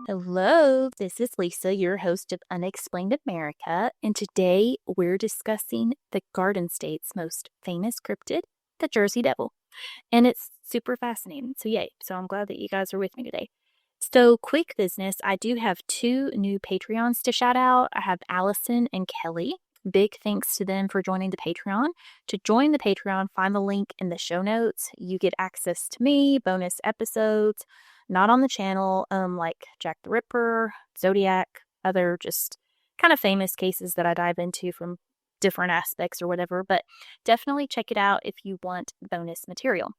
Hello, this is Lisa, your host of Unexplained America, and today we're discussing the Garden State's most famous cryptid, the Jersey Devil. And it's super fascinating. So, yay. So, I'm glad that you guys are with me today. So, quick business, I do have two new Patreons to shout out. I have Allison and Kelly. Big thanks to them for joining the Patreon. To join the Patreon, find the link in the show notes. You get access to me, bonus episodes, not on the channel, like Jack the Ripper, Zodiac, other just kind of famous cases that I dive into from different aspects or whatever. But definitely check it out if you want bonus material.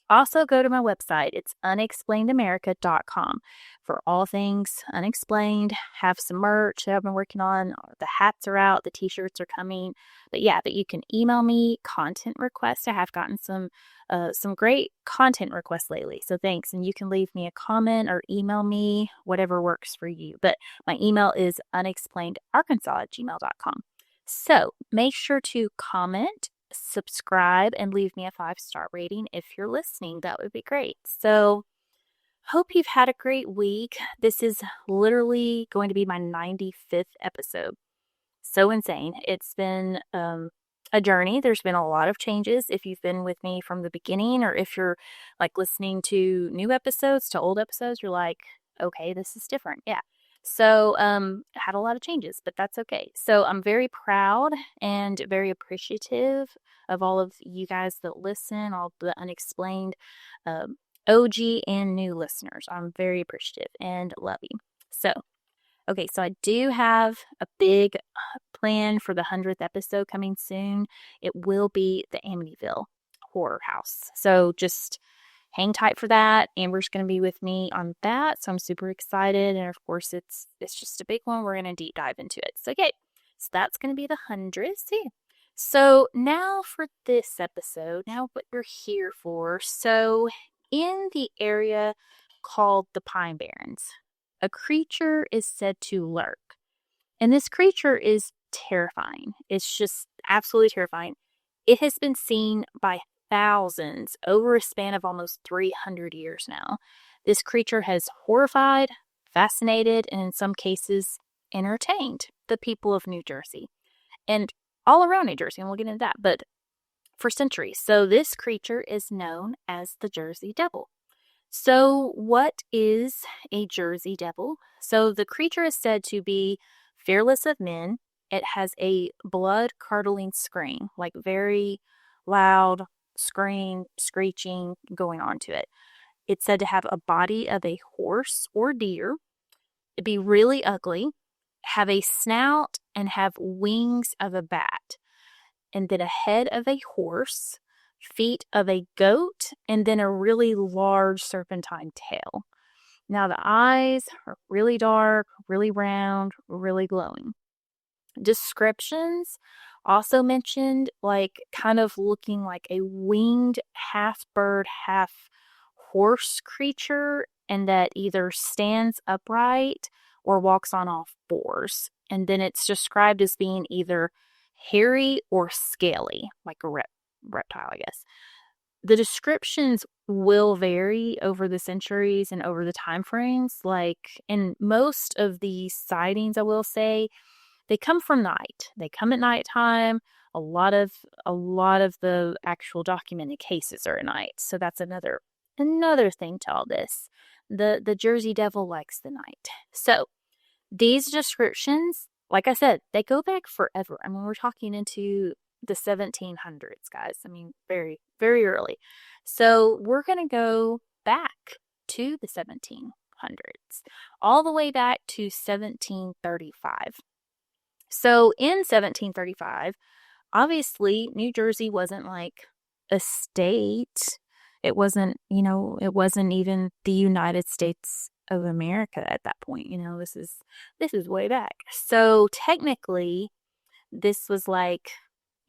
Also, go to my website. It's unexplainedamerica.com for all things unexplained. Have some merch that I've been working on. The hats are out. The t-shirts are coming. But you can email me content requests. I have gotten some great content requests lately. So thanks. And you can leave me a comment or email me, whatever works for you. But my email is unexplainedarkansas@gmail.com. So make sure to comment, subscribe, and leave me a 5-star rating if you're listening. That would be great. So hope you've had a great week. This is literally going to be my 95th episode. So insane. It's been a journey. There's been a lot of changes if you've been with me from the beginning, or if you're like listening to new episodes to old episodes, you're like, okay, this is different. Yeah. So, had a lot of changes, but that's okay. So I'm very proud and very appreciative of all of you guys that listen, all the unexplained OG and new listeners. I'm very appreciative and love you. So, okay, so I do have a big plan for the 100th episode coming soon. It will be the Amityville Horror House. So just hang tight for that. Amber's going to be with me on that, so I'm super excited. And of course, it's just a big one. We're going to deep dive into it. So, okay, so that's going to be the 100th. So now for this episode, now what we're here for. So in the area called the Pine Barrens, a creature is said to lurk. And this creature is terrifying. It's just absolutely terrifying. It has been seen by thousands over a span of almost 300 years now. This creature has horrified, fascinated, and in some cases entertained the people of New Jersey and all around New Jersey, and we'll get into that, but for centuries. So this creature is known as the Jersey Devil. So what is a Jersey Devil? So the creature is said to be fearless of men. It has a blood-curdling scream, like very loud scream, screeching going on to it. It's said to have a body of a horse or deer. It'd be really ugly, have a snout, and have wings of a bat. And then a head of a horse, feet of a goat, and then a really large serpentine tail. Now the eyes are really dark, really round, really glowing. Descriptions also mentioned like kind of looking like a winged half bird, half horse creature, and that either stands upright or walks on all fours. And then it's described as being either hairy or scaly, like a reptile, I guess. The descriptions will vary over the centuries and over the time frames. Like in most of these sightings, I will say, they come from night. They come at nighttime. A lot of the actual documented cases are at night. So that's another thing to all this. The Jersey Devil likes the night. So these descriptions, like I said, they go back forever. I mean, we're talking into the 1700s, guys. I mean, very, very early. So we're going to go back to the 1700s, all the way back to 1735. So in 1735, obviously, New Jersey wasn't like a state. It wasn't, it wasn't even the United States of America at that point. This is way back. So technically, this was like,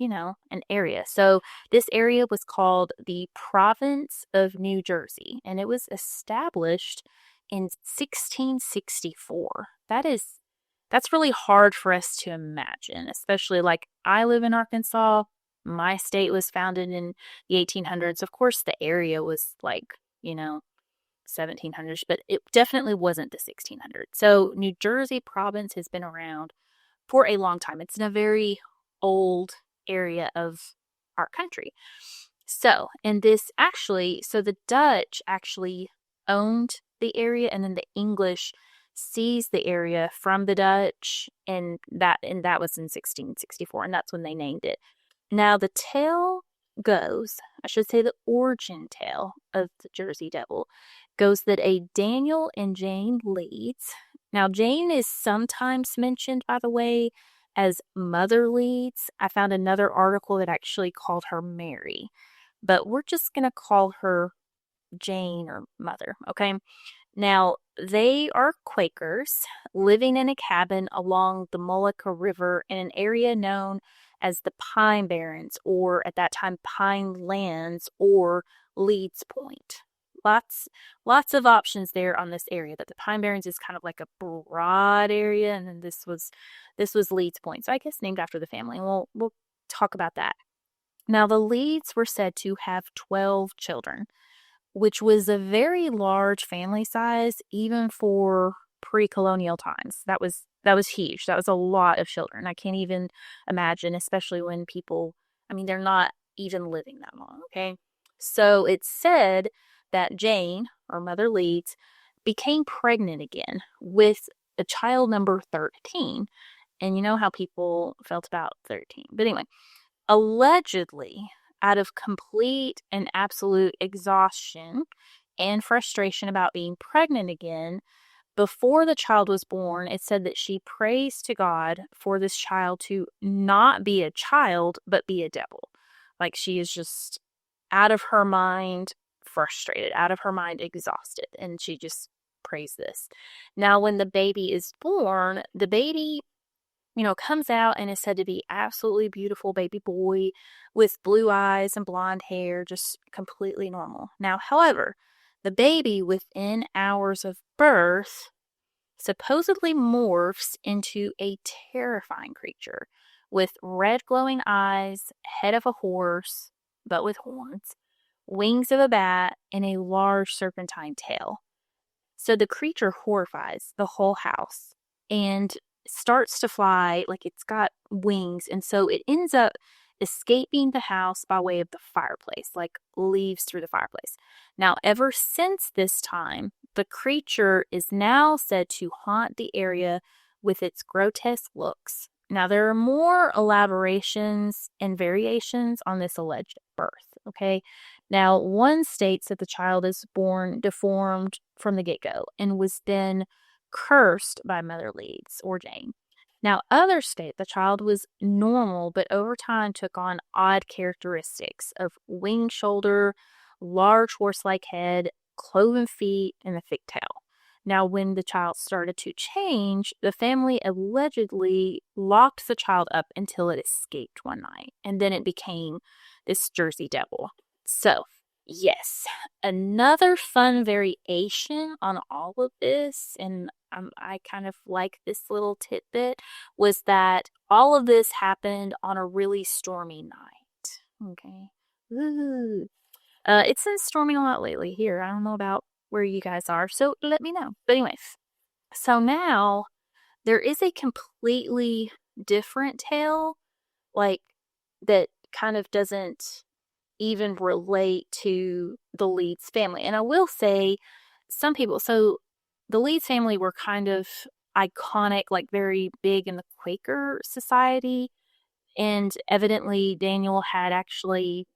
an area. So this area was called the Province of New Jersey, and it was established in 1664. That's really hard for us to imagine, especially like I live in Arkansas. My state was founded in the 1800s. Of course, the area was like, 1700s, but it definitely wasn't the 1600s. So New Jersey province has been around for a long time. It's in a very old area of our country. So, and this actually, so the Dutch actually owned the area, and then the English seized the area from the Dutch, and that was in 1664, and that's when they named it. Now the tale goes, I should say the origin tale of the Jersey Devil goes that a Daniel and Jane Leeds. Now Jane is sometimes mentioned, by the way, as Mother Leeds. I found another article that actually called her Mary, but we're just going to call her Jane or Mother, okay? Now, they are Quakers living in a cabin along the Mullica River in an area known as the Pine Barrens, or at that time, Pine Lands, or Leeds Point. Lots of options there on this area. That the Pine Barrens is kind of like a broad area, and then this was Leeds Point. So I guess named after the family. We'll talk about that. Now, the Leeds were said to have 12 children, which was a very large family size, even for pre-colonial times. That was huge. That was a lot of children. I can't even imagine, especially when people, I mean, they're not even living that long, okay? So it's said that Jane, or Mother Leeds, became pregnant again with a child number 13. And you know how people felt about 13. But anyway, allegedly, out of complete and absolute exhaustion and frustration about being pregnant again, before the child was born, it said that she prays to God for this child to not be a child, but be a devil. Like she is just out of her mind, frustrated, out of her mind, exhausted. And she just prays this. Now, when the baby is born, the baby comes out and is said to be absolutely beautiful baby boy with blue eyes and blonde hair, just completely normal. Now, however, the baby within hours of birth supposedly morphs into a terrifying creature with red glowing eyes, head of a horse, but with horns, wings of a bat, and a large serpentine tail. So the creature horrifies the whole house and starts to fly, like it's got wings, and so it ends up escaping the house by way of the fireplace, like leaves through the fireplace. Now, ever since this time, the creature is now said to haunt the area with its grotesque looks. Now, there are more elaborations and variations on this alleged birth, okay? Now, one states that the child is born deformed from the get-go and was then cursed by Mother Leeds or Jane. Now, others state the child was normal, but over time took on odd characteristics of winged shoulder, large horse-like head, cloven feet, and a thick tail. Now, when the child started to change, the family allegedly locked the child up until it escaped one night, and then it became this Jersey Devil. So, yes, another fun variation on all of this, and I kind of like this little tidbit, was that all of this happened on a really stormy night. Okay. Ooh. It's been storming a lot lately here. I don't know about where you guys are, so let me know. But anyways, so now there is a completely different tale, like, that kind of doesn't even relate to the Leeds family. And I will say, some people, so the Leeds family were kind of iconic, like very big in the Quaker society. And evidently Daniel had actually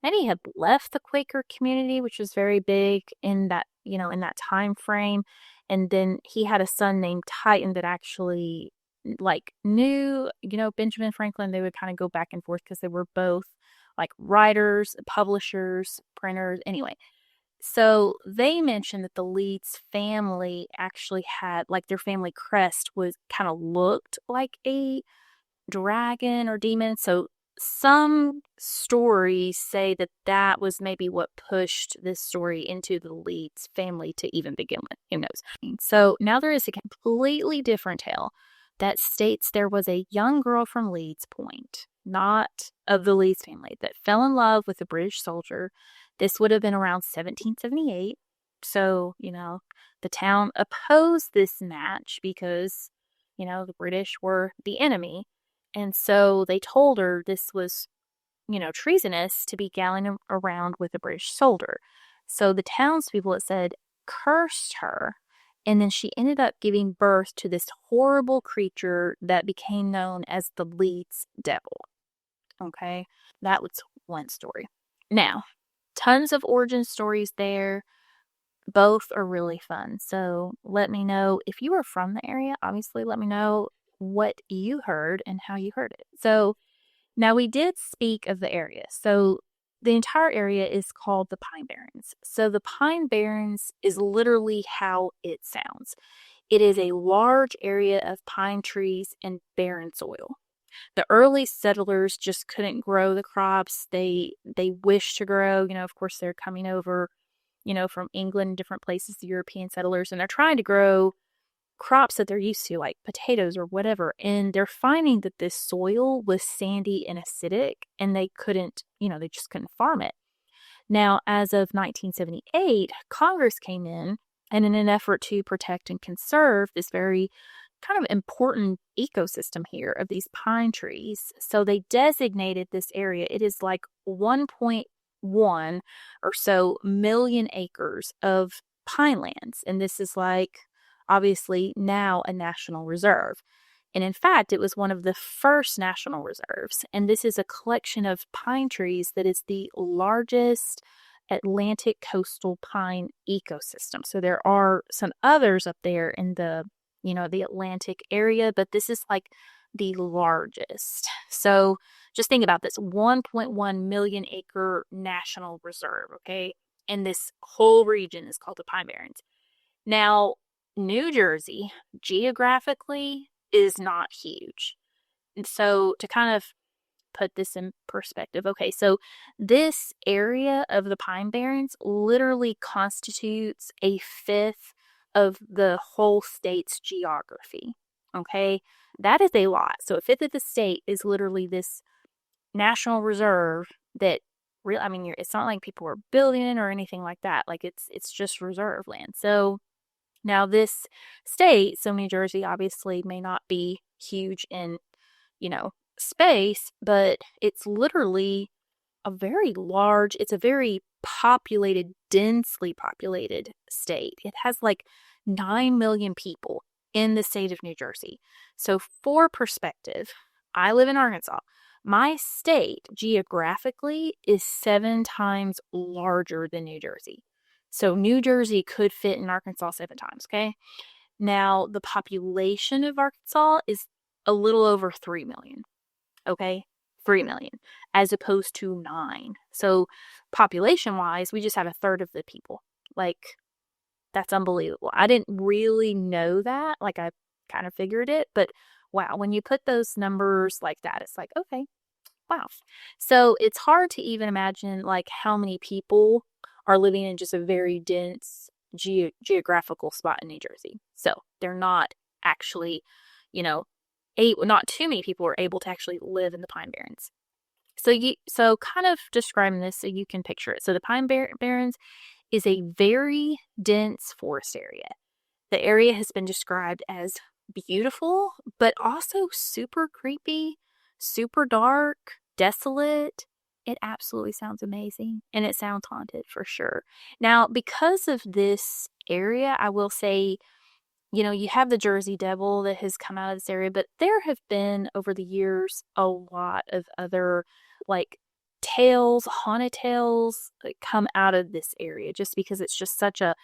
maybe had left the Quaker community, which was very big in that, in that time frame. And then he had a son named Titan that actually knew, Benjamin Franklin. They would kind of go back and forth because they were both like writers, publishers, printers. Anyway, so they mentioned that the Leeds family actually had, like, their family crest was kind of looked like a dragon or demon. So some stories say that was maybe what pushed this story into the Leeds family to even begin with. Who knows? So now there is a completely different tale that states there was a young girl from Leeds Point, not of the Leeds family, that fell in love with a British soldier. This would have been around 1778. So, the town opposed this match because, the British were the enemy. And so they told her this was, treasonous to be galling around with a British soldier. So the townspeople, it said, cursed her. And then she ended up giving birth to this horrible creature that became known as the Leeds Devil. Okay, that was one story. Now, tons of origin stories there. Both are really fun. So let me know if you are from the area. Obviously, let me know what you heard and how you heard it. So now we did speak of the area. So the entire area is called the Pine Barrens. So the Pine Barrens is literally how it sounds. It is a large area of pine trees and barren soil. The early settlers just couldn't grow the crops they wished to grow. Of course, they're coming over, from England, different places, the European settlers, and they're trying to grow crops that they're used to, like potatoes or whatever. And they're finding that this soil was sandy and acidic, and they couldn't, they just couldn't farm it. Now, as of 1978, Congress came in, and in an effort to protect and conserve this very kind of important ecosystem here of these pine trees, so they designated this area. It is like 1.1 or so million acres of pine lands, and this is like obviously now a national reserve. And in fact, it was one of the first national reserves. And this is a collection of pine trees that is the largest Atlantic coastal pine ecosystem. So there are some others up there in the, the Atlantic area, but this is like the largest. So just think about this 1.1 million acre national reserve, okay? And this whole region is called the Pine Barrens. Now, New Jersey, geographically, is not huge. And so to kind of put this in perspective, okay, so this area of the Pine Barrens literally constitutes a fifth of the whole state's geography, okay? That is a lot. So a fifth of the state is literally this national reserve that it's not like people are building it or anything like that. Like it's just reserve land. So now this state, so New Jersey obviously may not be huge in, space, but it's literally it's a very populated, densely populated state. It has like 9 million people in the state of New Jersey. So for perspective, I live in Arkansas. My state geographically is 7 times larger than New Jersey. So New Jersey could fit in Arkansas 7 times, okay? Now, the population of Arkansas is a little over 3 million, okay? 3 million, as opposed to 9. So population-wise, we just have a third of the people. Like, that's unbelievable. I didn't really know that. Like, I kind of figured it, but wow, when you put those numbers like that, it's like, okay, wow. So it's hard to even imagine, like, how many people are living in just a very dense geographical spot in New Jersey. So they're not actually, not too many people are able to actually live in the Pine Barrens. So kind of describing this so you can picture it. So the Pine Barrens is a very dense forest area. The area has been described as beautiful, but also super creepy, super dark, desolate. It absolutely sounds amazing, and it sounds haunted for sure. Now, because of this area, I will say, you have the Jersey Devil that has come out of this area, but there have been over the years a lot of other like haunted tales that come out of this area just because it's such a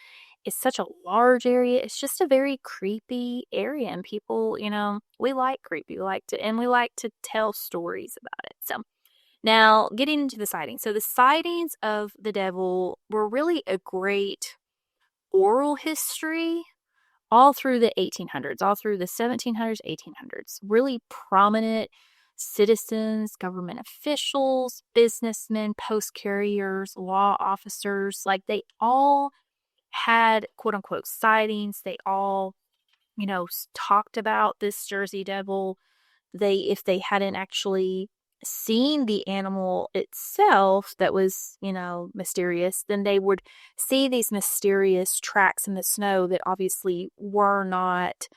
large area. It's just a very creepy area, and people, we like creepy. We like to tell stories about it. So now getting into the sightings. So the sightings of the devil were really a great oral history all through the 1800s, all through the 1700s, 1800s. Really prominent citizens, government officials, businessmen, post carriers, law officers, like they all had quote unquote sightings. They all, talked about this Jersey Devil. If they hadn't actually seen the animal itself that was, mysterious, then they would see these mysterious tracks in the snow that obviously were not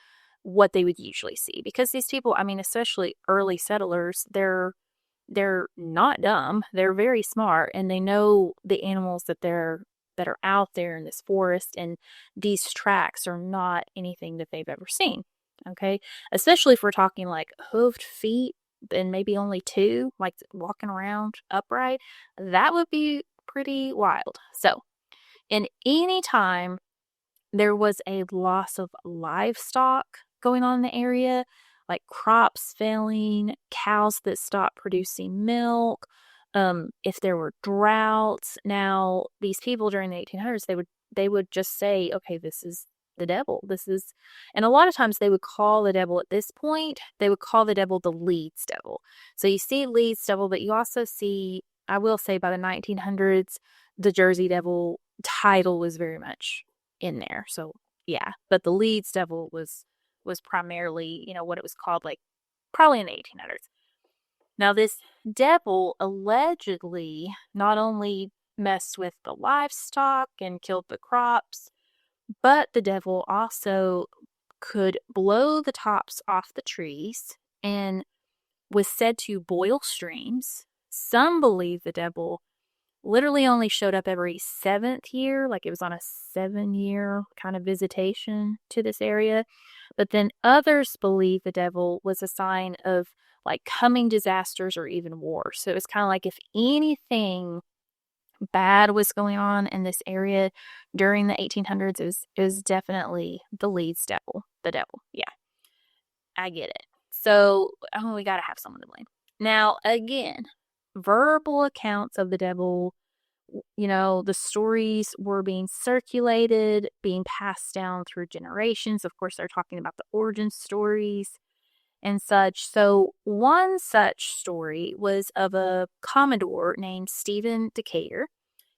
what they would usually see. Because these people, I mean, especially early settlers, they're not dumb. They're very smart, and they know the animals that are out there in this forest, and these tracks are not anything that they've ever seen. Okay, especially if we're talking like hooved feet and maybe only two, like walking around upright, that would be pretty wild. So, in any time there was a loss of livestock going on in the area, like crops failing, cows that stopped producing milk. If there were droughts, now these people during the 1800s, they would just say, okay, this is the devil. This is, and a lot of times they would call the devil at this point. They would call the devil the Leeds devil. So you see Leeds devil, but you also see, I will say, by the 1900s, the Jersey devil title was very much in there. So yeah, but the Leeds devil was primarily, what it was called, like probably in the 1800s. Now this devil allegedly not only messed with the livestock and killed the crops, but the devil also could blow the tops off the trees and was said to boil streams. Some believe the devil literally only showed up every 7th year, like it was on a 7-year kind of visitation to this area. But then others believe the devil was a sign of like coming disasters or even war. So it was kind of like if anything bad was going on in this area during the 1800s, it was definitely the Leeds devil. The devil. Yeah, I get it. So we got to have someone to blame. Now, again, verbal accounts of the devil, the stories were being circulated, being passed down through generations. Of course, they're talking about the origin stories and such. So one such story was of a Commodore named Stephen Decatur.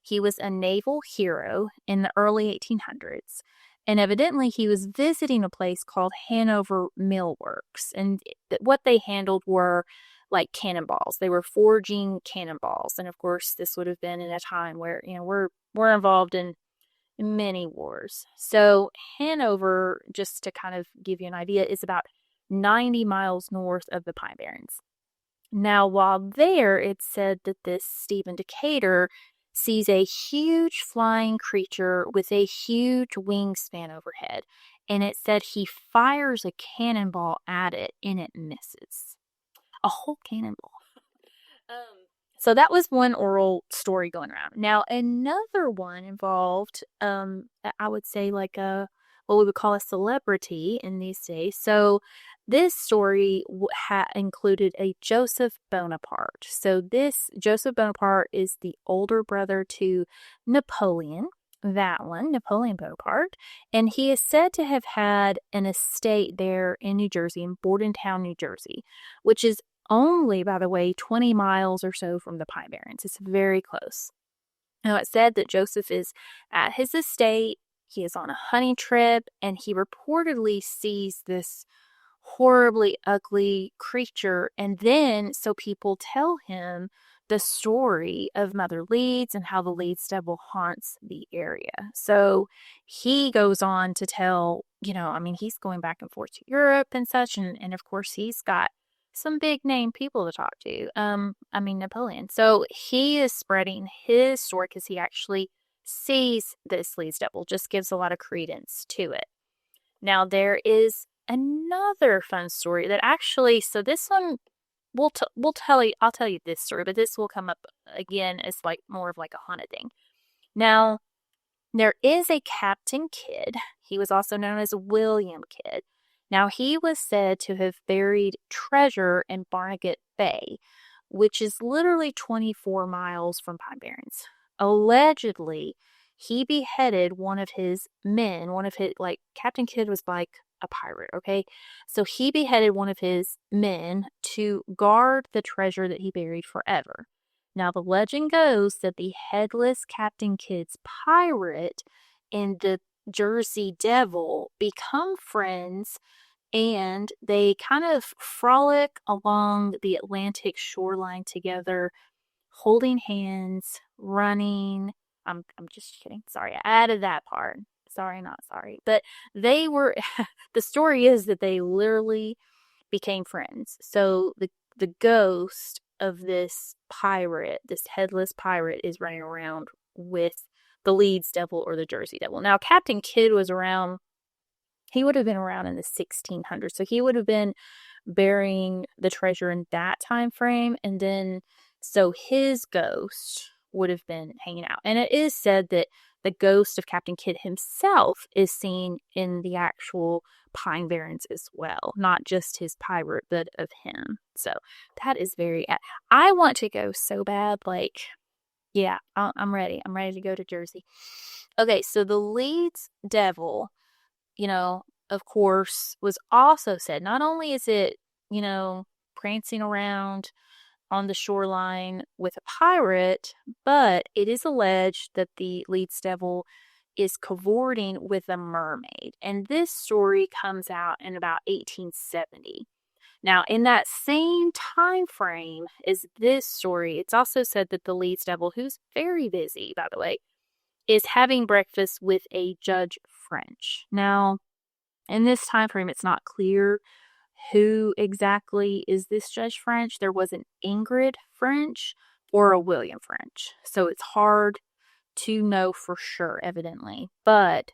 He was a naval hero in the early 1800s. And evidently he was visiting a place called Hanover Mill Works. And what they handled were like cannonballs. They were forging cannonballs. And of course, this would have been in a time where, we're involved in many wars. So Hanover, just to kind of give you an idea, is about 90 miles north of the Pine Barrens. Now, while there, it's said that this Stephen Decatur sees a huge flying creature with a huge wingspan overhead, and it said he fires a cannonball at it and it misses. A whole cannonball. So that was one oral story going around. Now, another one involved, I would say like what we would call a celebrity in these days. So this story included a Joseph Bonaparte. So this Joseph Bonaparte is the older brother to Napoleon. That one, Napoleon Bonaparte. And he is said to have had an estate there in New Jersey, in Bordentown, New Jersey, which is only, by the way, 20 miles or so from the Pine Barrens. It's very close. Now, it's said that Joseph is at his estate. He is on a hunting trip, and he reportedly sees this horribly ugly creature. And then, so people tell him the story of Mother Leeds and how the Leeds devil haunts the area. So he goes on to tell, he's going back and forth to Europe and such. And of course, he's got some big name people to talk to. Napoleon. So he is spreading his story because he actually sees this Leeds devil, just gives a lot of credence to it. Now, there is another fun story that actually, so this one, I'll tell you this story, but this will come up again as like more of like a haunted thing. Now, there is a Captain Kidd. He was also known as William Kidd. Now, he was said to have buried treasure in Barnegat Bay, which is literally 24 miles from Pine Barrens. Allegedly, he beheaded one of his men, Captain Kidd was like a pirate, okay? So he beheaded one of his men to guard the treasure that he buried forever. Now, the legend goes that the headless Captain Kidd's pirate and the Jersey devil become friends and they kind of frolic along the Atlantic shoreline together, holding hands, running. I'm just kidding. Sorry, I added that part. Sorry, not sorry. But they were the story is that they literally became friends. So the ghost of this pirate, this headless pirate, is running around with the Leeds devil or the Jersey devil. Now, Captain Kidd was around, he would have been around in the 1600s. So he would have been burying the treasure in that time frame. And then, so his ghost would have been hanging out. And it is said that the ghost of Captain Kidd himself is seen in the actual Pine Barrens as well, not just his pirate, but of him. So that is very. I want to go so bad. Like, yeah, I'm ready. I'm ready to go to Jersey. Okay, so the Leeds Devil, of course, was also said. Not only is it, prancing around on the shoreline with a pirate, but it is alleged that the Leeds Devil is cavorting with a mermaid. And this story comes out in about 1870. Now, in that same time frame as this story, it's also said that the Leeds Devil, who's very busy, by the way, is having breakfast with a Judge French. Now, in this time frame, it's not clear who exactly is this Judge French. There was an Ingrid French or a William French. So it's hard to know for sure, evidently. But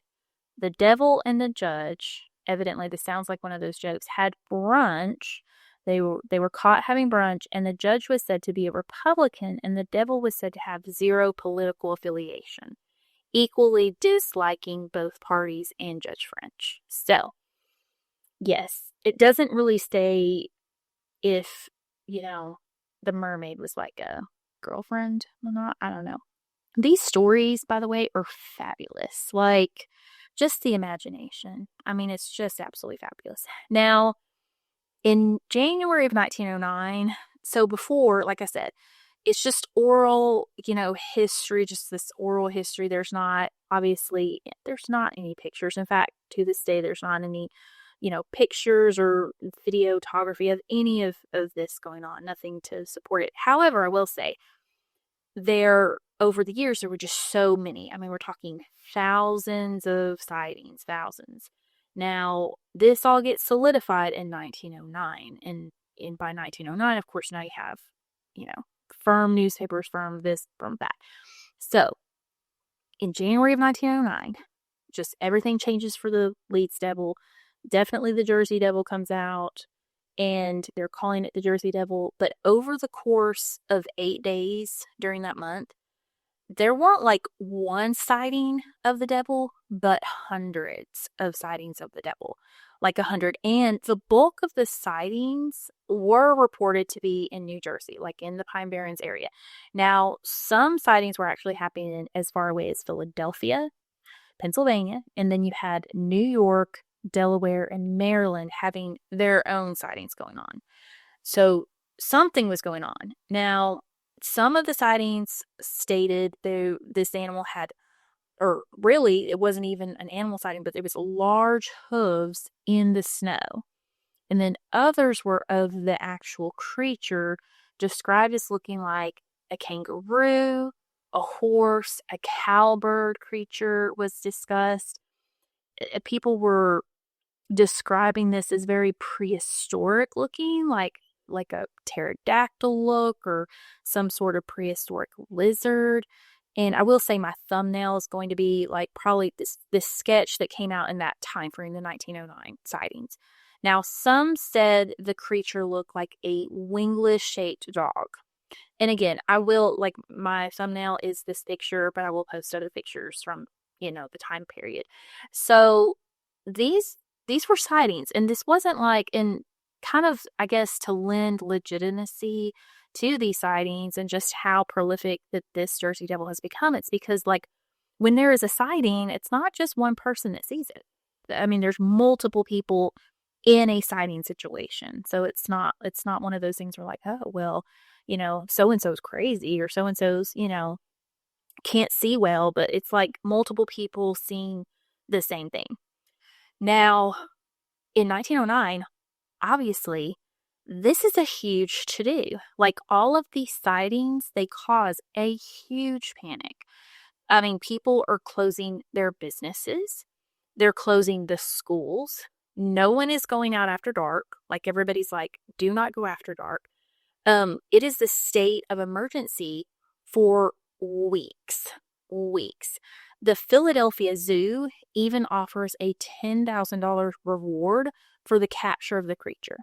the devil and the judge, evidently, this sounds like one of those jokes, had brunch. They were caught having brunch, and the judge was said to be a Republican, and the devil was said to have zero political affiliation, equally disliking both parties and Judge French. So, yes, it doesn't really say if, the mermaid was like a girlfriend or not. I don't know. These stories, by the way, are fabulous. Like, just the imagination. I mean, it's just absolutely fabulous. Now, in January of 1909, so before, like I said, it's just oral, history, just this oral history. There's not any pictures. In fact, to this day, there's not any, pictures or videography of any of this going on. Nothing to support it. However, I will say, over the years, there were just so many. I mean, we're talking thousands of sightings, thousands. Now, this all gets solidified in 1909. And by 1909, of course, now you have, firm newspapers, firm this, firm that. So, in January of 1909, just everything changes for the Leeds Devil. Definitely the Jersey Devil comes out, and they're calling it the Jersey Devil. But over the course of 8 days during that month, there weren't like one sighting of the devil, but hundreds of sightings of the devil, like 100. And the bulk of the sightings were reported to be in New Jersey, like in the Pine Barrens area. Now, some sightings were actually happening as far away as Philadelphia, Pennsylvania, and then you had New York, Delaware, and Maryland having their own sightings going on. So something was going on. Now, some of the sightings stated that this animal had, or really, it wasn't even an animal sighting, but there was large hooves in the snow. And then others were of the actual creature, described as looking like a kangaroo, a horse, a cowbird creature was discussed. People were describing this as very prehistoric looking, like a pterodactyl look or some sort of prehistoric lizard. And I will say my thumbnail is going to be like probably this sketch that came out in that time frame, the 1909 sightings. Now, some said the creature looked like a wingless shaped dog. And again, I will, like, my thumbnail is this picture, but I will post other pictures from, the time period. So these were sightings, and this wasn't like, in kind of, I guess, to lend legitimacy to these sightings and just how prolific that this Jersey Devil has become. It's because, like, when there is a sighting, it's not just one person that sees it. I mean, there's multiple people in a sighting situation. So it's not one of those things where, like, oh, well, so-and-so's crazy, or so-and-so's, can't see well, but it's like multiple people seeing the same thing. Now, in 1909, obviously, this is a huge to-do. Like, all of these sightings, they cause a huge panic. I mean, people are closing their businesses. They're closing the schools. No one is going out after dark. Like, everybody's like, do not go after dark. It is the state of emergency for weeks. Weeks. The Philadelphia Zoo even offers a $10,000 reward for the capture of the creature,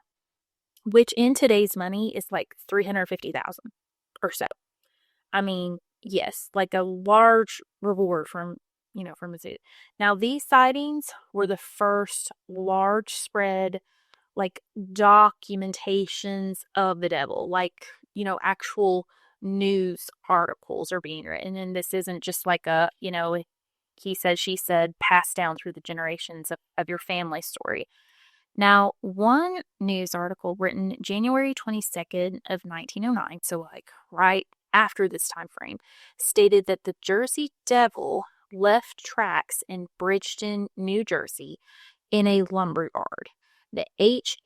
which in today's money is like $350,000 or so. I mean, yes, like a large reward from a zoo. Now, these sightings were the first large spread, like, documentations of the devil, like, actual news articles are being written. And this isn't just like a, he said, she said, passed down through the generations of your family story. Now, one news article written January 22nd of 1909, so like right after this time frame, stated that the Jersey Devil left tracks in Bridgeton, New Jersey, in a lumberyard, the H.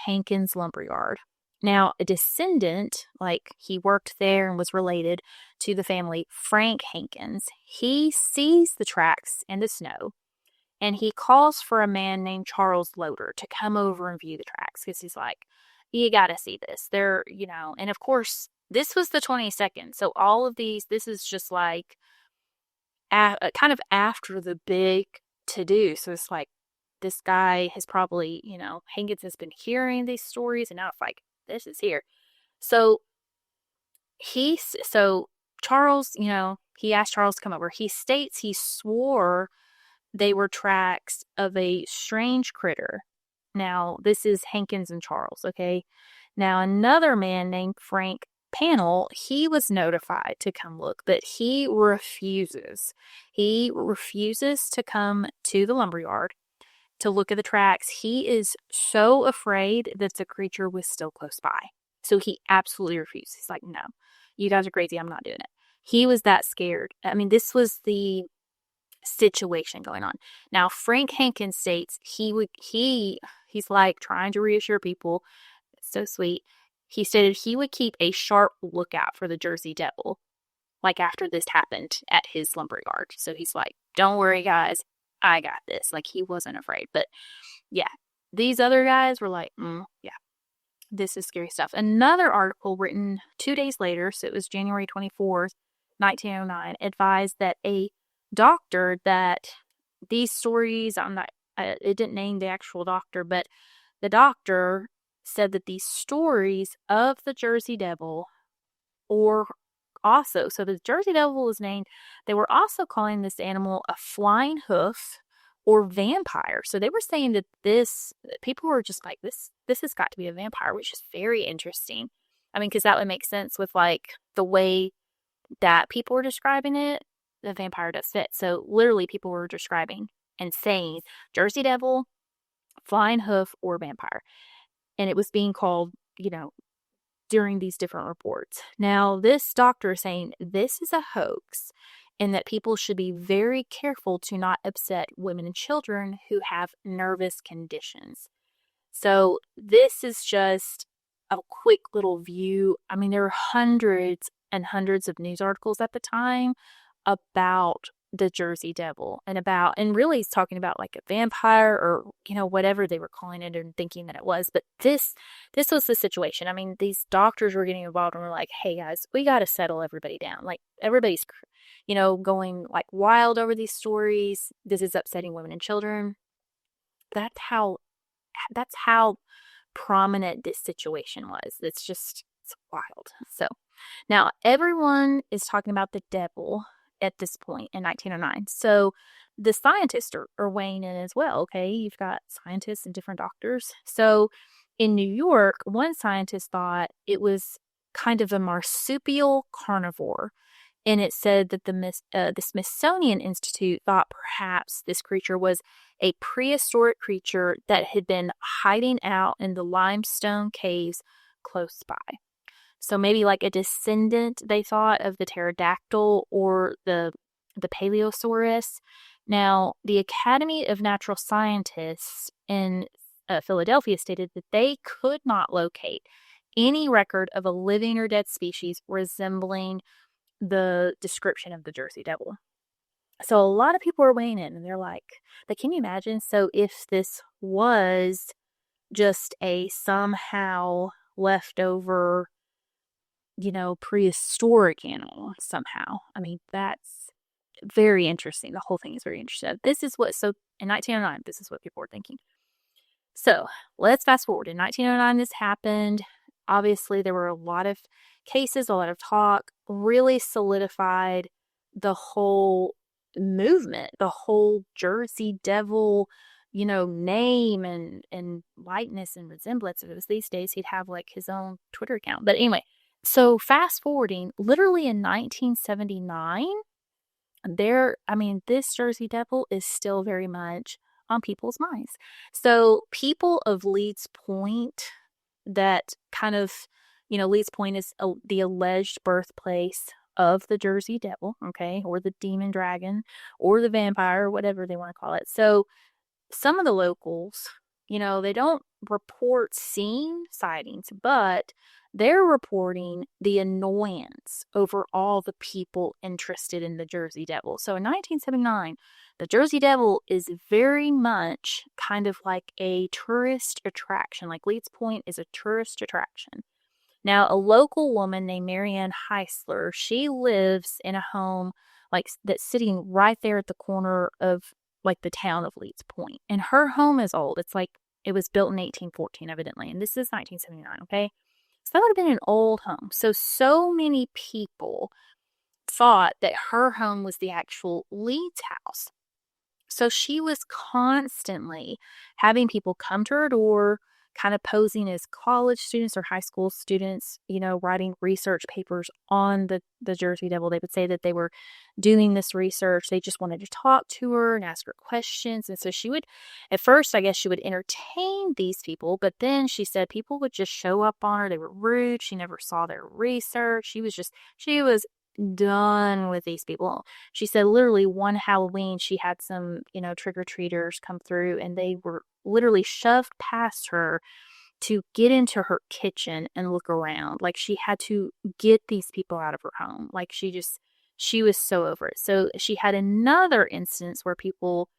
Hankins Lumberyard. Now, a descendant, like he worked there and was related to the family, Frank Hankins, he sees the tracks in the snow, and he calls for a man named Charles Loader to come over and view the tracks, because he's like, you gotta see this. They're, and of course, this was the 22nd. So all of these, this is just like kind of after the big to do. So it's like, this guy has probably, Hankins has been hearing these stories, and now it's like, this is here. So Charles, he asked Charles to come over. He states he swore they were tracks of a strange critter. Now, this is Hankins and Charles, okay? Now, another man named Frank Panel, he was notified to come look, but he refuses. He refuses to come to the lumberyard to look at the tracks. He is so afraid that the creature was still close by. So he absolutely refused. He's like, no, you guys are crazy. I'm not doing it. He was that scared. I mean, this was the situation going on. Now, Frank Hankins states he's like trying to reassure people. It's so sweet. He stated he would keep a sharp lookout for the Jersey Devil, like after this happened at his lumberyard. So he's like, don't worry, guys, I got this. Like, he wasn't afraid. But yeah, these other guys were like, yeah, this is scary stuff. Another article written 2 days later, so it was January 24th, 1909, advised that a doctor, that these stories, it didn't name the actual doctor, but the doctor said that these stories of the Jersey Devil, or also, so the Jersey Devil was named, they were also calling this animal a flying hoof or vampire. So they were saying that people were just like, this has got to be a vampire, which is very interesting. I mean, because that would make sense with like the way that people were describing it. The vampire does fit. So literally people were describing and saying Jersey Devil, flying hoof, or vampire. And it was being called, during these different reports. Now, this doctor is saying this is a hoax, and that people should be very careful to not upset women and children who have nervous conditions. So this is just a quick little view. I mean, there were hundreds and hundreds of news articles at the time about the Jersey Devil, and really he's talking about like a vampire, or whatever they were calling it and thinking that it was. But this was the situation. I mean, these doctors were getting involved and were like, hey guys, we got to settle everybody down. Like, everybody's going like wild over these stories. This is upsetting women and children. That's how prominent this situation was. It's wild. So now everyone is talking about the devil at this point in 1909. So the scientists are weighing in as well. Okay, you've got scientists and different doctors. So in New York, one scientist thought it was kind of a marsupial carnivore, and it said that the Smithsonian Institute thought perhaps this creature was a prehistoric creature that had been hiding out in the limestone caves close by. So maybe like a descendant, they thought, of the pterodactyl or the Paleosaurus. Now, the Academy of Natural Scientists in Philadelphia stated that they could not locate any record of a living or dead species resembling the description of the Jersey Devil. So a lot of people are weighing in and they're like, can you imagine? So if this was just a somehow leftover, prehistoric animal somehow. I mean, that's very interesting. The whole thing is very interesting. So in 1909, this is what people were thinking. So let's fast forward. In 1909, this happened. Obviously, there were a lot of cases, a lot of talk, really solidified the whole movement, the whole Jersey Devil, name and likeness and resemblance. If it was these days, he'd have like his own Twitter account. But anyway, so fast forwarding, literally in 1979, this Jersey Devil is still very much on people's minds. So people of Leeds Point, that kind of, Leeds Point is the alleged birthplace of the Jersey Devil, okay, or the demon dragon, or the vampire, or whatever they want to call it. So some of the locals, they don't report seeing sightings, but they're reporting the annoyance over all the people interested in the Jersey Devil. So in 1979, the Jersey Devil is very much kind of like a tourist attraction. Like Leeds Point is a tourist attraction. Now, a local woman named Marianne Heisler, she lives in a home like that's sitting right there at the corner of like the town of Leeds Point. And her home is old. It's like it was built in 1814, evidently. And this is 1979, okay? So that would have been an old home. So many people thought that her home was the actual Leeds house. So she was constantly having people come to her door, kind of posing as college students or high school students, writing research papers on the Jersey Devil. They would say that they were doing this research. They just wanted to talk to her and ask her questions. And so she would, at first, I guess she would entertain these people, but then she said people would just show up on her. They were rude. She never saw their research. She was done with these people. She said literally one Halloween she had some, trick-or-treaters come through and they were literally shoved past her to get into her kitchen and look around. Like she had to get these people out of her home. Like she was so over it. So she had another instance where people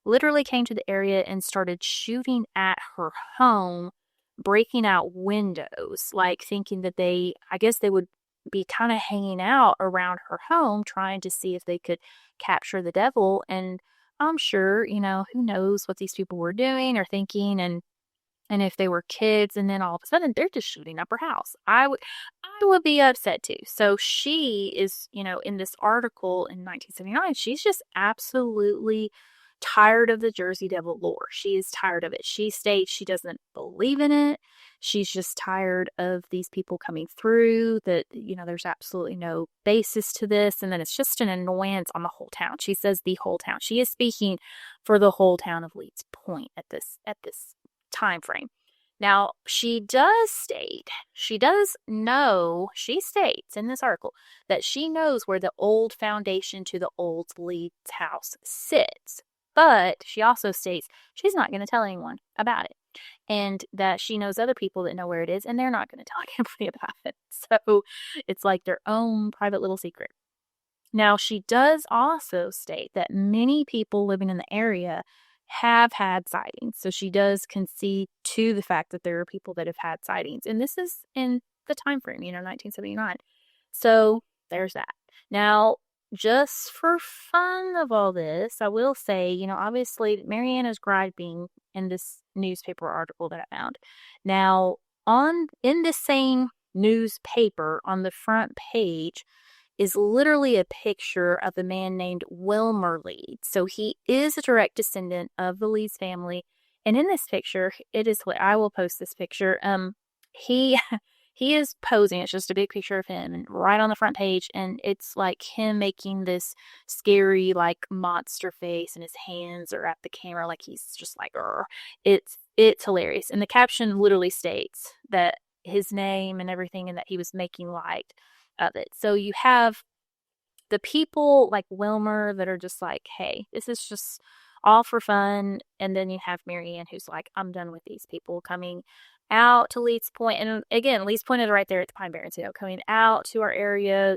literally came to the area and started shooting at her home, breaking out windows, like thinking that I guess they would be kind of hanging out around her home trying to see if they could capture the devil. And I'm sure, who knows what these people were doing or thinking and if they were kids, and then all of a sudden they're just shooting up her house. I would be upset too. So she is, in this article in 1979, she's just absolutely tired of the Jersey Devil lore. She is tired of it. She states she doesn't believe in it. She's just tired of these people coming through, that, there's absolutely no basis to this. And then it's just an annoyance on the whole town. She says the whole town. She is speaking for the whole town of Leeds Point at this time frame. Now, she states in this article that she knows where the old foundation to the old Leeds house sits. But she also states she's not going to tell anyone about it. And that she knows other people that know where it is, and they're not going to tell anybody about it. So it's like their own private little secret. Now, she does also state that many people living in the area have had sightings. So she does concede to the fact that there are people that have had sightings. And this is in the time frame, 1979. So there's that. Now, just for fun of all this, I will say, obviously Marianne is griping in this newspaper article that I found. Now, in the same newspaper on the front page is literally a picture of a man named Wilmer Leeds. So he is a direct descendant of the Leeds family. And in this picture, I will post this picture. He is posing. It's just a big picture of him and right on the front page. And it's like him making this scary, like, monster face, and his hands are at the camera. Like he's just like, Urgh. It's hilarious. And the caption literally states that his name and everything, and that he was making light of it. So you have the people like Wilmer that are just like, hey, this is just all for fun. And then you have Marianne, who's like, I'm done with these people coming out to Leeds Point. And again, Leeds Point is right there at the Pine Barrens, coming out to our area,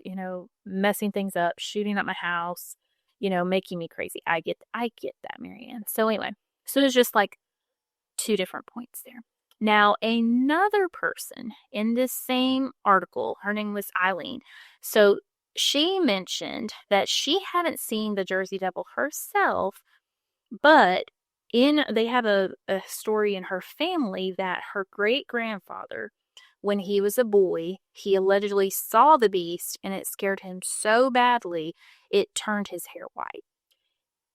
messing things up, shooting up my house, making me crazy. I get that, Marianne. So anyway, so there's just like two different points there. Now, another person in this same article, her name was Eileen. So she mentioned that she hadn't seen the Jersey Devil herself, but they have a story in her family that her great-grandfather, when he was a boy, he allegedly saw the beast and it scared him so badly it turned his hair white.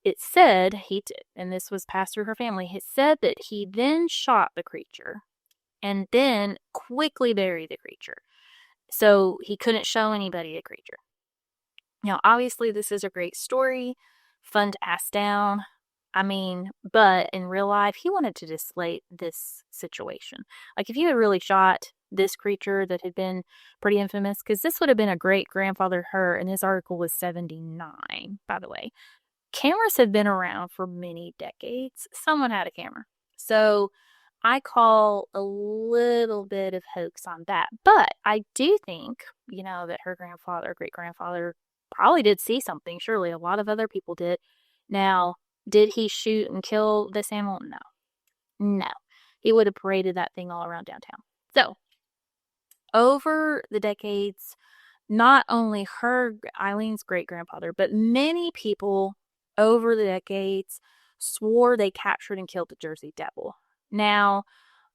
It said he did, and this was passed through her family, it said that he then shot the creature and then quickly buried the creature. So he couldn't show anybody the creature. Now, obviously, this is a great story, fun to ask down. But in real life, he wanted to display this situation. Like, if you had really shot this creature that had been pretty infamous, because this would have been a great-grandfather her, and this article was 79, by the way. Cameras have been around for many decades. Someone had a camera. So I call a little bit of hoax on that. But I do think, that her grandfather, great-grandfather, probably did see something. Surely a lot of other people did. Now, did he shoot and kill this animal? No. He would have paraded that thing all around downtown. So, over the decades, not only Eileen's great-grandfather, but many people over the decades swore they captured and killed the Jersey Devil. Now,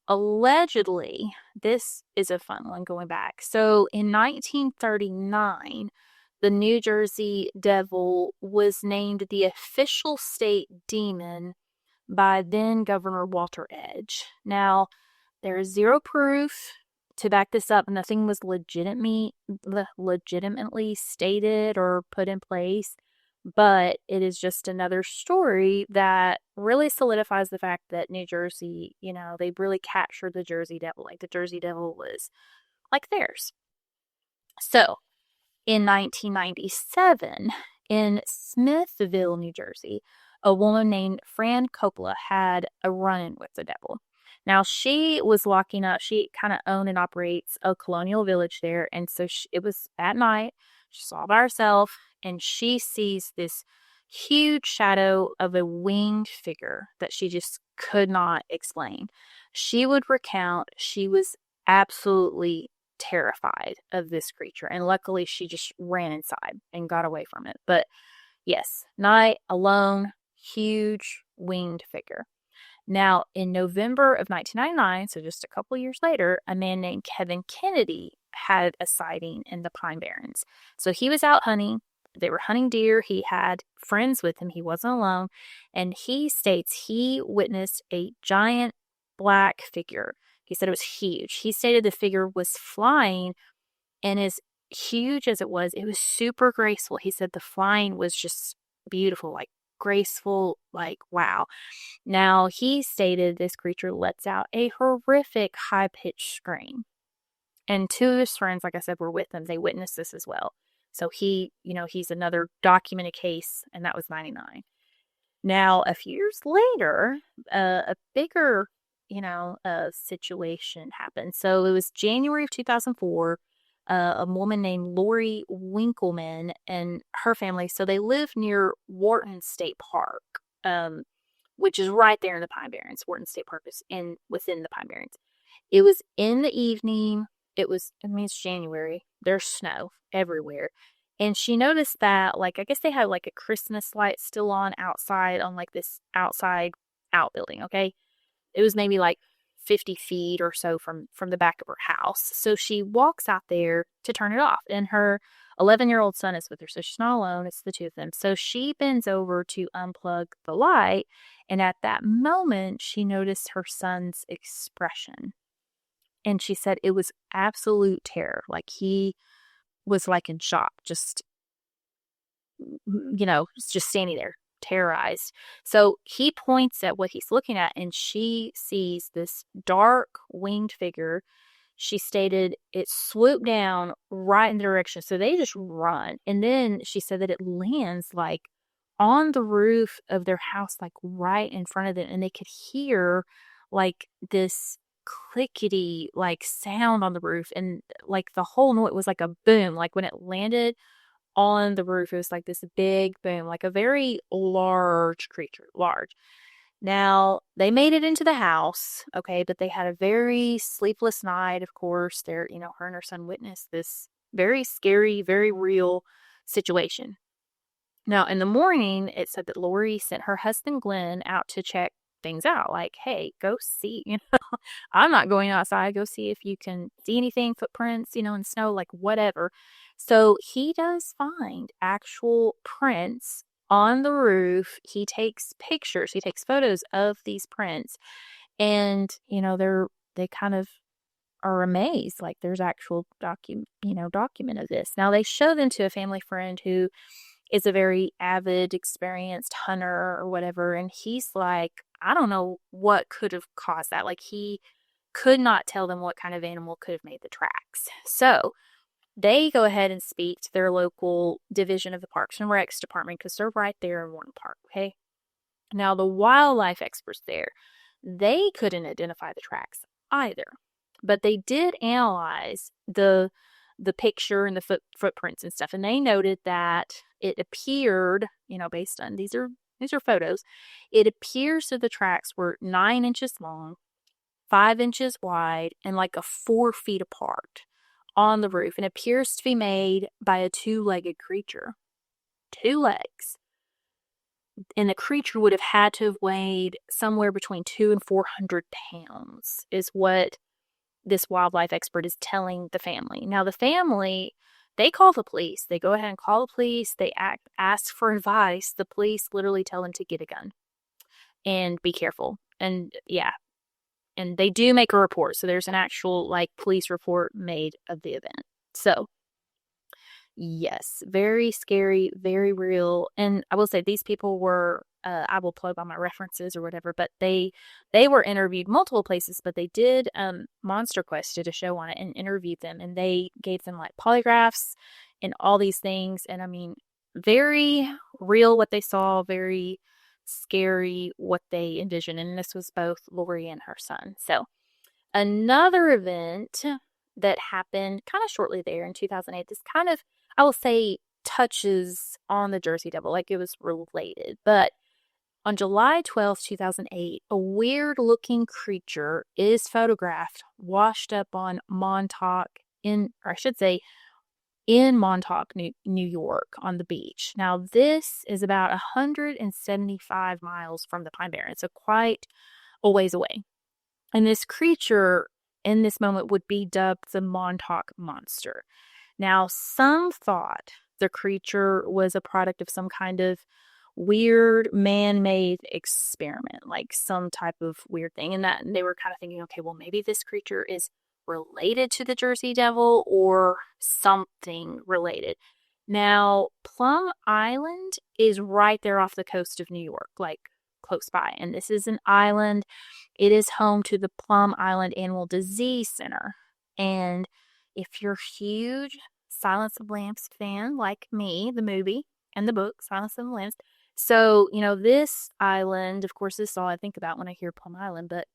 allegedly, this is a fun one going back. So, in 1939, the New Jersey Devil was named the official state demon by then Governor Walter Edge. Now, there is zero proof to back this up. Nothing was legitimately stated or put in place, but it is just another story that really solidifies the fact that New Jersey, they really captured the Jersey Devil. Like, the Jersey Devil was like theirs. So, in 1997, in Smithville, New Jersey, a woman named Fran Coppola had a run-in with the devil. Now, she was walking up. She kind of owns and operates a colonial village there, and so it was at night. She's all by herself, and she sees this huge shadow of a winged figure that she just could not explain. She would recount she was absolutely terrified of this creature, and luckily she just ran inside and got away from it. But yes, night, alone, huge winged figure. Now, in November of 1999, so just a couple years later, a man named Kevin Kennedy had a sighting in the Pine Barrens. So he was out hunting. They were hunting deer. He had friends with him. He wasn't alone. And he states he witnessed a giant black figure. He said it was huge. He stated the figure was flying, and as huge as it was super graceful. He said the flying was just beautiful, like graceful, like wow. Now, he stated this creature lets out a horrific high-pitched scream. And two of his friends, like I said, were with him. They witnessed this as well. So he's another documented case, and that was 99. Now, a few years later, a bigger situation happened. So it was January of 2004. A woman named Lori Winkleman and her family. So they live near Wharton State Park, which is right there in the Pine Barrens. Wharton State Park is within the Pine Barrens. It was in the evening. It's January. There's snow everywhere. And she noticed that, I guess they had a Christmas light still on outside on this outside outbuilding, okay? It was maybe 50 feet or so from the back of her house. So she walks out there to turn it off. And her 11-year-old son is with her. So she's not alone. It's the two of them. So she bends over to unplug the light. And at that moment, she noticed her son's expression. And she said it was absolute terror. He was in shock. Just standing there, terrorized. So he points at what he's looking at, and she sees this dark winged figure. She stated it swooped down right in the direction. So they just run. And then she said that it lands on the roof of their house, like right in front of them, and they could hear like this clickety like sound on the roof, and like the whole noise was like a boom. Like when it landed on the roof, it was like this big boom, like a very large creature, large. Now, they made it into the house, okay, but they had a very sleepless night, of course. Her and her son witnessed this very scary, very real situation. Now, in the morning, it said that Lori sent her husband Glenn out to check things out. Like, hey, go see, I'm not going outside. Go see if you can see anything, footprints, in snow, like whatever. So he does find actual prints on the roof. He takes pictures, he takes photos of these prints. And, they kind of are amazed. Like there's actual document of this. Now they show them to a family friend who is a very avid, experienced hunter or whatever. And he's like, I don't know what could have caused that. Like he could not tell them what kind of animal could have made the tracks. So they go ahead and speak to their local division of the Parks and Recs department because they're right there in Warren Park. Okay. Now the wildlife experts there, they couldn't identify the tracks either, but they did analyze the picture and the footprints and stuff, and they noted that it appeared, based on these are photos, it appears that the tracks were 9 inches long, 5 inches wide, and like 4 feet apart on the roof, and appears to be made by a 2-legged creature. 2 legs. And the creature would have had to have weighed somewhere between 200 and 400 pounds, is what this wildlife expert is telling the family. Now, the family, they call the police. They go ahead and call the police. They ask for advice. The police literally tell them to get a gun and be careful. And yeah, and they do make a report. So there's an actual police report made of the event. So yes, very scary, very real. And I will say these people were, I will plug on my references or whatever, but they were interviewed multiple places, but they did, Monster Quest did a show on it and interviewed them, and they gave them polygraphs and all these things. And I mean, very real what they saw, very scary what they envisioned. And this was both Lori and her son. So another event that happened kind of shortly there in 2008, this kind of, I will say, touches on the Jersey Devil, it was related. But on July 12th, 2008, a weird-looking creature is photographed washed up on Montauk in Montauk, New York, on the beach. Now, this is about 175 miles from the Pine Barrens, so quite a ways away. And this creature, in this moment, would be dubbed the Montauk Monster. Now, some thought the creature was a product of some kind of weird man-made experiment, like some type of weird thing. And that they were kind of thinking, okay, well, maybe this creature is related to the Jersey Devil or something related. Now, Plum Island is right there off the coast of New York, close by. And this is an island. It is home to the Plum Island Animal Disease Center. And if you're a huge Silence of the Lambs fan like me, the movie and the book, Silence of the Lambs. So, this island, of course, this is all I think about when I hear Plum Island, but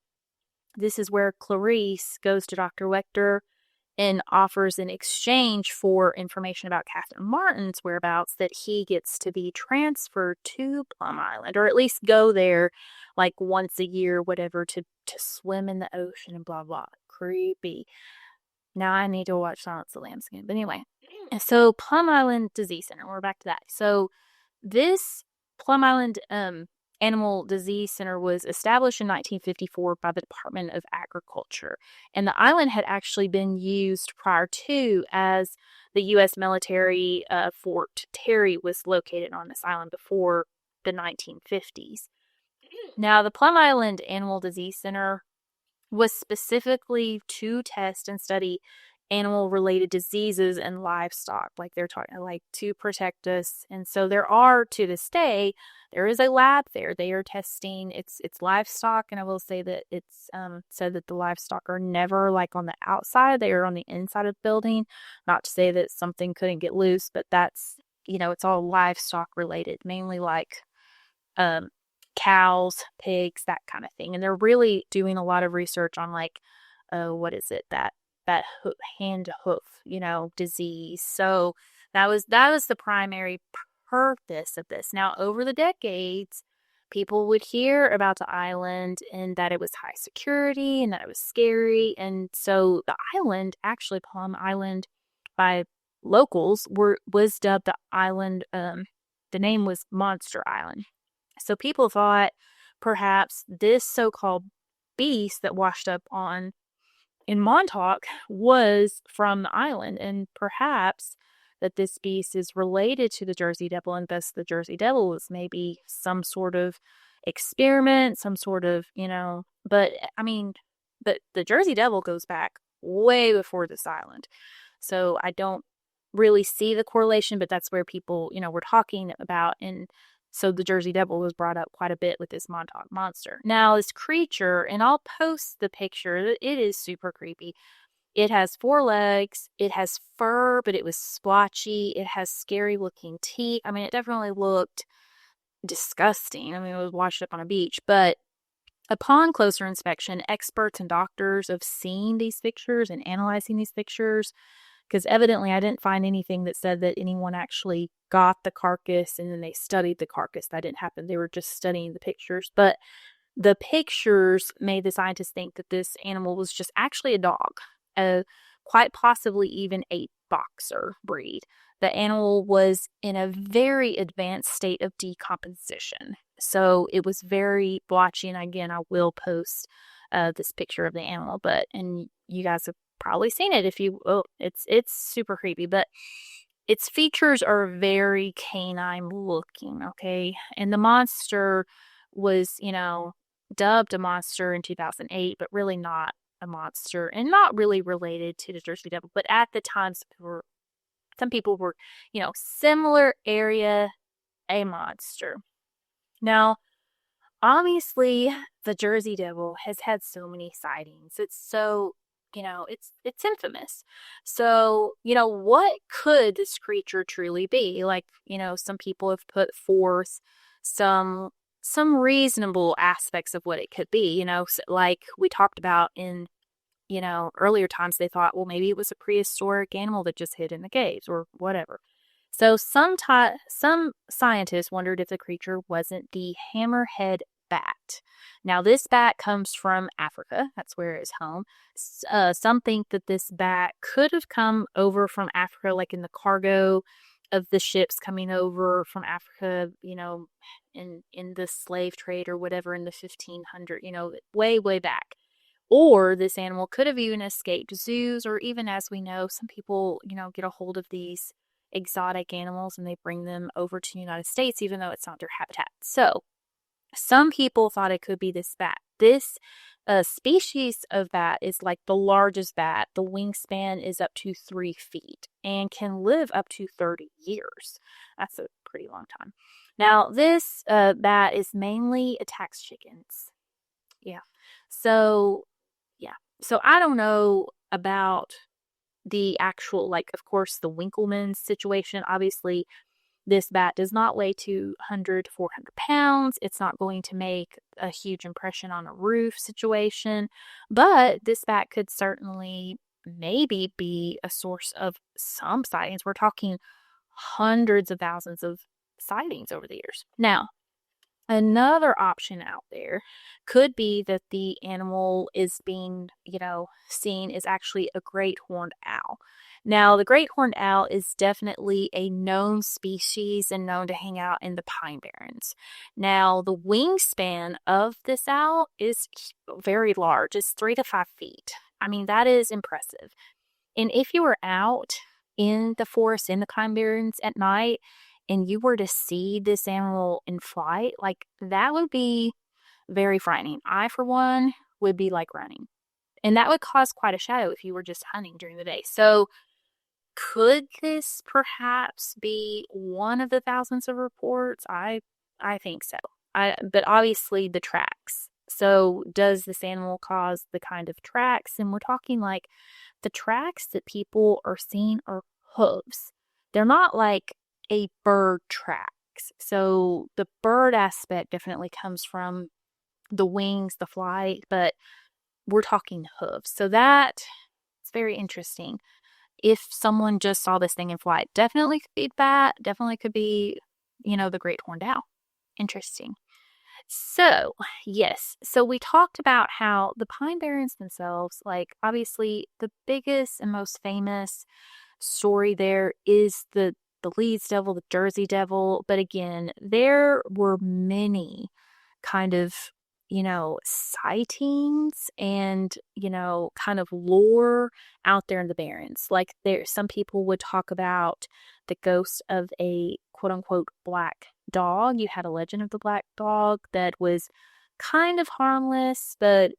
this is where Clarice goes to Dr. Wechter and offers in exchange for information about Catherine Martin's whereabouts that he gets to be transferred to Plum Island, or at least go there once a year, whatever, to swim in the ocean and blah, blah. Creepy. Now I need to watch Silence of the Lambs again. But anyway, so Plum Island Disease Center, we're back to that. So this Plum Island Animal Disease Center was established in 1954 by the Department of Agriculture. And the island had actually been used prior to as the U.S. military Fort Terry was located on this island before the 1950s. Now, the Plum Island Animal Disease Center was specifically to test and study animal-related diseases and livestock, they're talking, to protect us. And so to this day, there is a lab there. They are testing it's livestock, and I will say that it's said that the livestock are never on the outside; they are on the inside of the building. Not to say that something couldn't get loose, but that's it's all livestock related, mainly like um, cows, pigs, that kind of thing. And they're really doing a lot of research on like, what is it that hand to hoof, disease. So that was the primary purpose of this. Now, over the decades, people would hear about the island and that it was high security and that it was scary. And so the island, actually Palm Island by locals, was dubbed the island, the name was Monster Island. So people thought perhaps this so-called beast that washed up on in Montauk was from the island, and perhaps that this beast is related to the Jersey Devil, and thus the Jersey Devil was maybe some sort of experiment, some sort of, but I mean, but the Jersey Devil goes back way before this island. So I don't really see the correlation, but that's where people, were talking about. And so the Jersey Devil was brought up quite a bit with this Montauk monster. Now, this creature, and I'll post the picture, it is super creepy. It has 4 legs, it has fur, but it was splotchy, it has scary looking teeth. I mean, it definitely looked disgusting. I mean, it was washed up on a beach, but upon closer inspection, experts and doctors have seen these pictures and analyzing these pictures, because evidently I didn't find anything that said that anyone actually got the carcass and then they studied the carcass. That didn't happen. They were just studying the pictures. But the pictures made the scientists think that this animal was just actually a dog, quite possibly even a boxer breed. The animal was in a very advanced state of decomposition. So it was very blotchy. And again, I will post this picture of the animal, and you guys have probably seen it it's super creepy, but its features are very canine looking, okay? And the monster was, dubbed a monster in 2008, but really not a monster and not really related to the Jersey Devil. But at the time, some people were, similar area, a monster. Now, obviously, the Jersey Devil has had so many sightings. It's so, it's infamous. So, what could this creature truly be? Like, some people have put forth some reasonable aspects of what it could be, like we talked about in, earlier times. They thought, well, maybe it was a prehistoric animal that just hid in the caves or whatever. So some scientists wondered if the creature wasn't the hammerhead bat. Now, this bat comes from Africa. That's where it's home. Some think that this bat could have come over from Africa, like in the cargo of the ships coming over from Africa, in the slave trade or whatever in the 1500, way, way back. Or this animal could have even escaped zoos, or even, as we know, some people, get a hold of these exotic animals and they bring them over to the United States, even though it's not their habitat. So some people thought it could be this bat. This species of bat is like the largest bat. The wingspan is up to 3 feet and can live up to 30 years. That's a pretty long time. Now, this bat is mainly attacks chickens. Yeah. So I don't know about the actual, like, of course, the Winkleman situation. Obviously, this bat does not weigh 200 to 400 pounds. It's not going to make a huge impression on a roof situation. But this bat could certainly maybe be a source of some sightings. We're talking hundreds of thousands of sightings over the years. Now, another option out there could be that the animal is being, seen as actually a great horned owl. Now, the great horned owl is definitely a known species and known to hang out in the Pine Barrens. Now, the wingspan of this owl is very large. It's 3 to 5 feet. I mean, that is impressive. And if you were out in the forest, in the Pine Barrens at night, and you were to see this animal in flight, like, that would be very frightening. I, for one, would be like running. And that would cause quite a shadow if you were just hunting during the day. So could this perhaps be one of the thousands of reports? I think so. But obviously the tracks. So does this animal cause the kind of tracks? And we're talking like the tracks that people are seeing are hooves. They're not like a bird tracks. So the bird aspect definitely comes from the wings, the flight, but we're talking hooves. So that is very interesting. If someone just saw this thing in flight, definitely could be bat, definitely could be, the great horned owl. Interesting. So, yes. So we talked about how the Pine Barrens themselves, like obviously the biggest and most famous story there is the Leeds Devil, the Jersey Devil, but again, there were many kind of, sightings and, kind of lore out there in the Barrens. Like some people would talk about the ghost of a quote unquote black dog. You had a legend of the black dog that was kind of harmless, but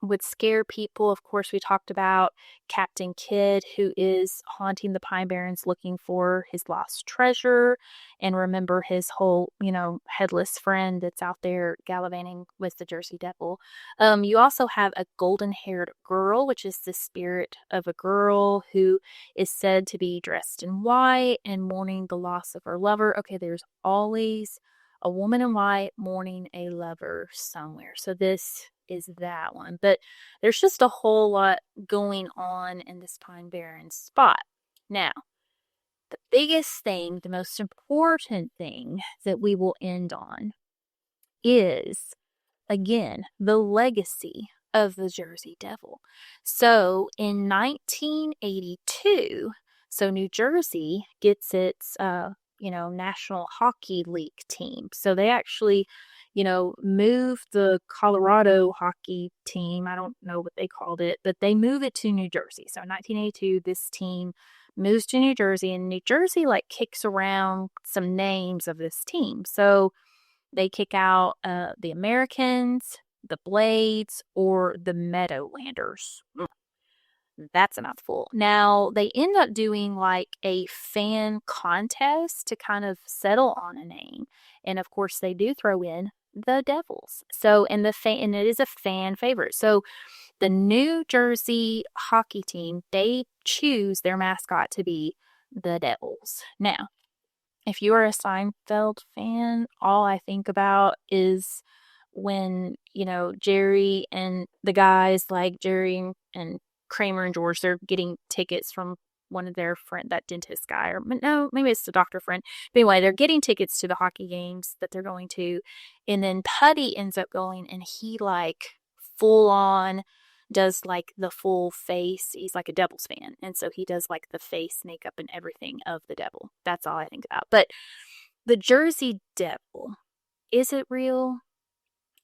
would scare people. Of course, we talked about Captain Kidd, who is haunting the Pine Barrens looking for his lost treasure. And remember his whole, headless friend that's out there gallivanting with the Jersey Devil. You also have a golden haired girl, which is the spirit of a girl who is said to be dressed in white and mourning the loss of her lover. Okay, there's always a woman in white mourning a lover somewhere. So this is that one. But there's just a whole lot going on in this Pine Barrens spot. Now, the biggest thing, the most important thing that we will end on is, again, the legacy of the Jersey Devil. So in 1982, so New Jersey gets its National Hockey League team. So they actually, moved the Colorado hockey team. I don't know what they called it, but they move it to New Jersey. So in 1982, this team moves to New Jersey, and New Jersey kicks around some names of this team. So they kick out the Americans, the Blades, or the Meadowlanders. That's a mouthful. Now, they end up doing a fan contest to kind of settle on a name. And of course, they do throw in the Devils. So, and it is a fan favorite. So, the New Jersey hockey team, they choose their mascot to be the Devils. Now, if you are a Seinfeld fan, all I think about is when, Jerry and the guys like Jerry and Kramer and George, they're getting tickets from one of their friend, that dentist guy, or no, maybe it's the doctor friend. But anyway, they're getting tickets to the hockey games that they're going to. And then Putty ends up going, and he full on does the full face. He's a Devils fan. And so he does the face makeup and everything of the devil. That's all I think about. But the Jersey Devil, is it real?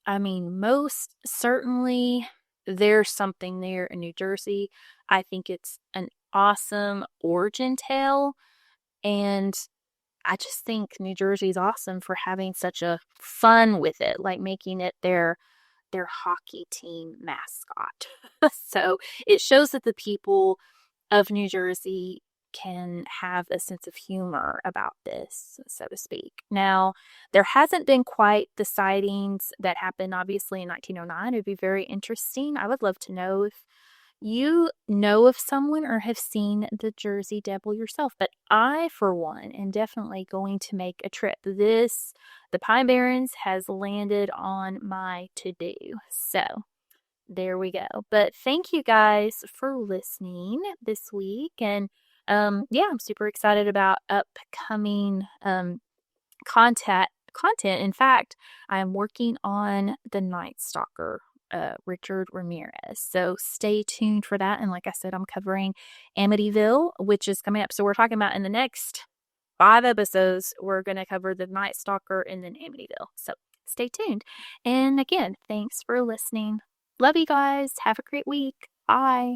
I mean, most certainly there's something there in New Jersey. I think it's an awesome origin tale. And I just think New Jersey's awesome for having such a fun with it, making it their hockey team mascot. So it shows that the people of New Jersey can have a sense of humor about this, so to speak. Now, there hasn't been quite the sightings that happened, obviously, in 1909. It would be very interesting. I would love to know if you know of someone or have seen the Jersey Devil yourself. But I, for one, am definitely going to make a trip. The Pine Barrens has landed on my to-do. So, there we go. But thank you guys for listening this week. And I'm super excited about upcoming content. In fact, I'm working on the Night Stalker, Richard Ramirez. So stay tuned for that. And like I said, I'm covering Amityville, which is coming up. So we're talking about in the next 5 episodes, we're going to cover the Night Stalker and then Amityville. So stay tuned. And again, thanks for listening. Love you guys. Have a great week. Bye.